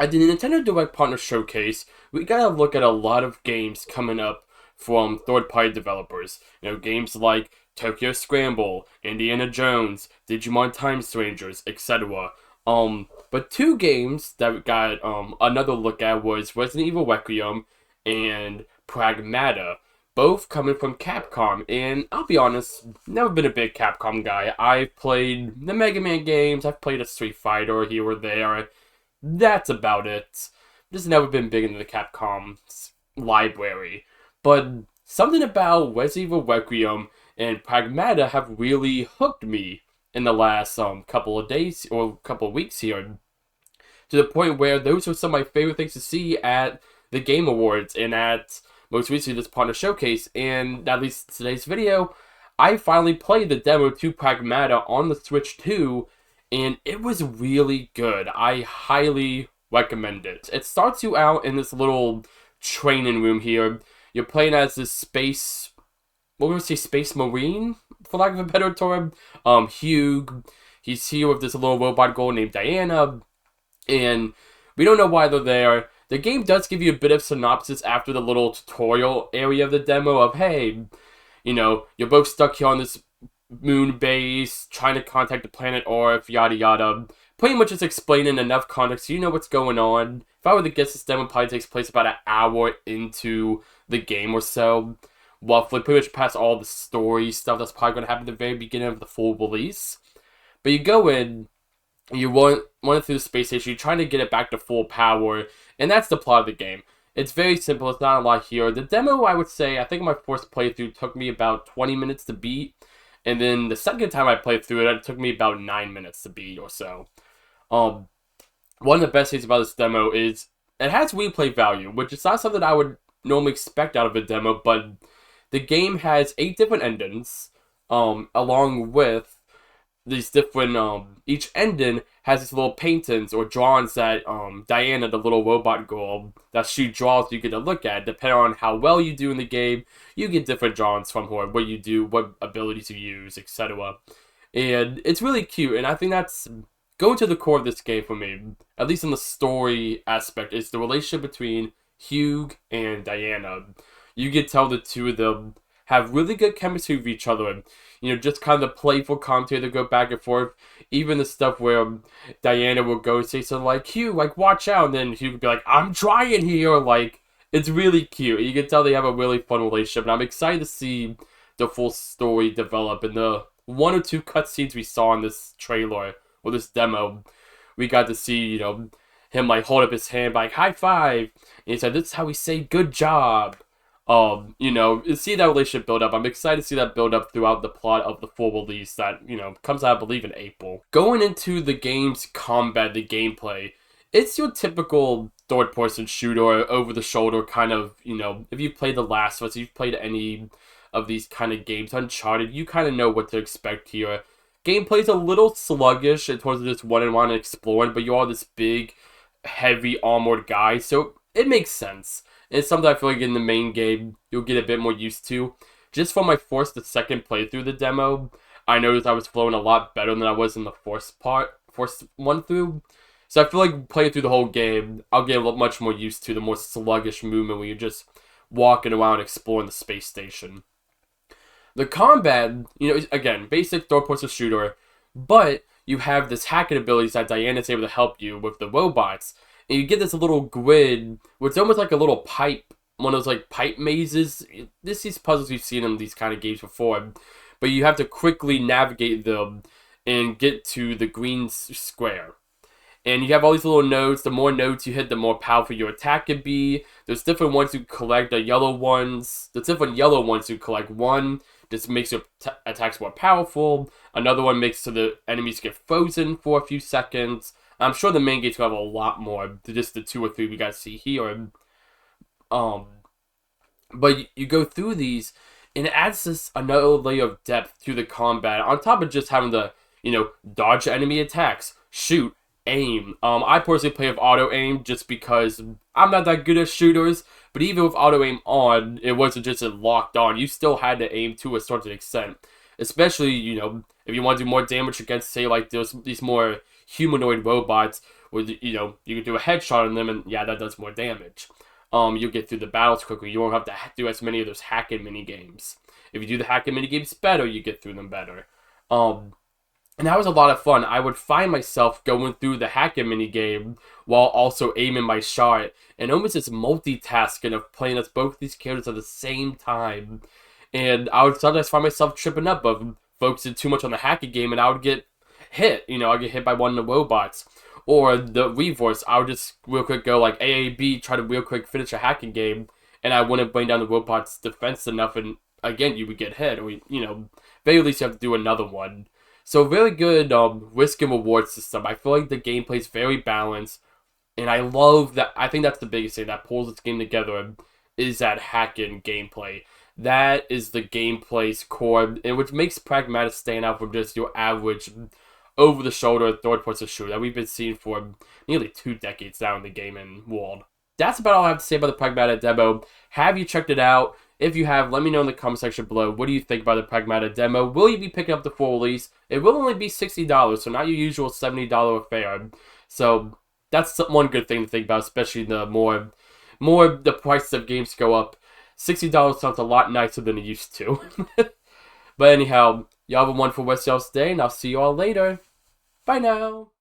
At the Nintendo Direct Partner Showcase, we gotta look at a lot of games coming up from third-party developers. Games like Tokyo Scramble, Indiana Jones, Digimon Time Strangers, etc. But two games that we got another look at was Resident Evil Requiem and Pragmata, both coming from Capcom. And I'll be honest, never been a big Capcom guy. I've played the Mega Man games, I've played a Street Fighter here or there. That's about it. Just never been big into the Capcom's library. But something about Resident Evil Requiem and Pragmata have really hooked me in the last couple of days or couple of weeks here, to the point where those are some of my favorite things to see at the Game Awards and at most recently this partner showcase. And at least today's video, I finally played the demo to Pragmata on the Switch 2, and it was really good. I highly recommend it. It starts you out in this little training room here. You're playing as this space, what would we say, space marine, for lack of a better term. Hugh, he's here with this little robot girl named Diana, and we don't know why they're there. The game does give you a bit of synopsis after the little tutorial area of the demo of, hey, you're both stuck here on this moon base, trying to contact the planet Earth, yada yada. Pretty much just explaining enough context so you know what's going on. If I were to guess, this demo probably takes place about an hour into the game or so. Roughly, pretty much past all the story stuff that's probably going to happen at the very beginning of the full release. But you go in, you run it through the space station, you're trying to get it back to full power, and that's the plot of the game. It's very simple, it's not a lot here. The demo, I would say, I think my first playthrough took me about 20 minutes to beat, and then the second time I played through it took me about 9 minutes to beat or so. One of the best things about this demo is it has replay value, which is not something I would normally expect out of a demo, but the game has 8 different endings, along with these different, each ending has these little paintings or drawings that, Diana, the little robot girl, that she draws you get to look at. Depending on how well you do in the game, you get different drawings from her, what you do, what abilities you use, etc. And it's really cute, and I think that's going to the core of this game for me, at least in the story aspect, is the relationship between Hugh and Diana. You can tell the two of them have really good chemistry with each other, and just kind of the playful commentary that go back and forth. Even the stuff where Diana will go say something like, Hugh, like, watch out, and then Hugh would be like, I'm trying here, like, it's really cute. You can tell they have a really fun relationship, and I'm excited to see the full story develop. In the 1 or 2 cutscenes we saw in this trailer, or this demo, we got to see, him, like, hold up his hand, like, high five, and he said, this is how we say good job. See that relationship build up. I'm excited to see that build up throughout the plot of the full release that, comes out, I believe, in April. Going into the game's combat, the gameplay, it's your typical third-person shooter, over-the-shoulder kind of, if you've played The Last of Us, if you've played any of these kind of games, Uncharted, you kind of know what to expect here. Gameplay's a little sluggish in terms of just one-on-one and exploring, but you are this big, heavy, armored guy, so it makes sense. It's something I feel like in the main game, you'll get a bit more used to. Just from my first to second playthrough of the demo, I noticed I was flowing a lot better than I was in the first one through. So I feel like playing through the whole game, I'll get much more used to the more sluggish movement when you're just walking around exploring the space station. The combat, again, basic third-person shooter, but you have this hacking abilities that Diana's able to help you with the robots. And you get this little grid, where it's almost like a little pipe, one of those like pipe mazes. These puzzles you've seen in these kind of games before, but you have to quickly navigate them and get to the green square. And you have all these little nodes. The more nodes you hit, the more powerful your attack can be. There's different ones you collect, the yellow ones. The different yellow ones you collect. One just makes your attacks more powerful. Another one makes so the enemies get frozen for a few seconds. I'm sure the main game's gonna have a lot more than just the 2 or 3 we got to see here. But you go through these, and it adds this another layer of depth to the combat, on top of just having to, dodge enemy attacks, shoot, aim. I personally play with auto aim just because I'm not that good at shooters, but even with auto aim on, it wasn't just locked on. You still had to aim to a certain extent. Especially, if you want to do more damage against, say, like, these more humanoid robots, where you can do a headshot on them, and yeah, that does more damage. You get through the battles quickly. You won't have to do as many of those hack-and mini games. If you do the hack-and mini games better, you get through them better. And that was a lot of fun. I would find myself going through the hack-and mini game while also aiming my shot, and almost this multitasking of playing as both these characters at the same time. And I would sometimes find myself tripping up of focusing too much on the hacking game, and I would get hit. I'd get hit by one of the robots. Or the reverse, I would just real quick go like AAB, try to real quick finish a hacking game, and I wouldn't bring down the robot's defense enough, and again, you would get hit. Or, very least you have to do another one. So very good risk and reward system. I feel like the gameplay is very balanced, and I love that. I think that's the biggest thing that pulls this game together is that hacking gameplay. That is the gameplay's core, and which makes Pragmata stand out from just your average over-the-shoulder third-person shooter that we've been seeing for nearly 2 decades now in the gaming world. That's about all I have to say about the Pragmata demo. Have you checked it out? If you have, let me know in the comment section below. What do you think about the Pragmata demo? Will you be picking up the full release? It will only be $60, so not your usual $70 affair. So that's one good thing to think about, especially the more the prices of games go up. $60 sounds a lot nicer than it used to. But anyhow, y'all have a wonderful rest of y'all's day, and I'll see you all later. Bye now.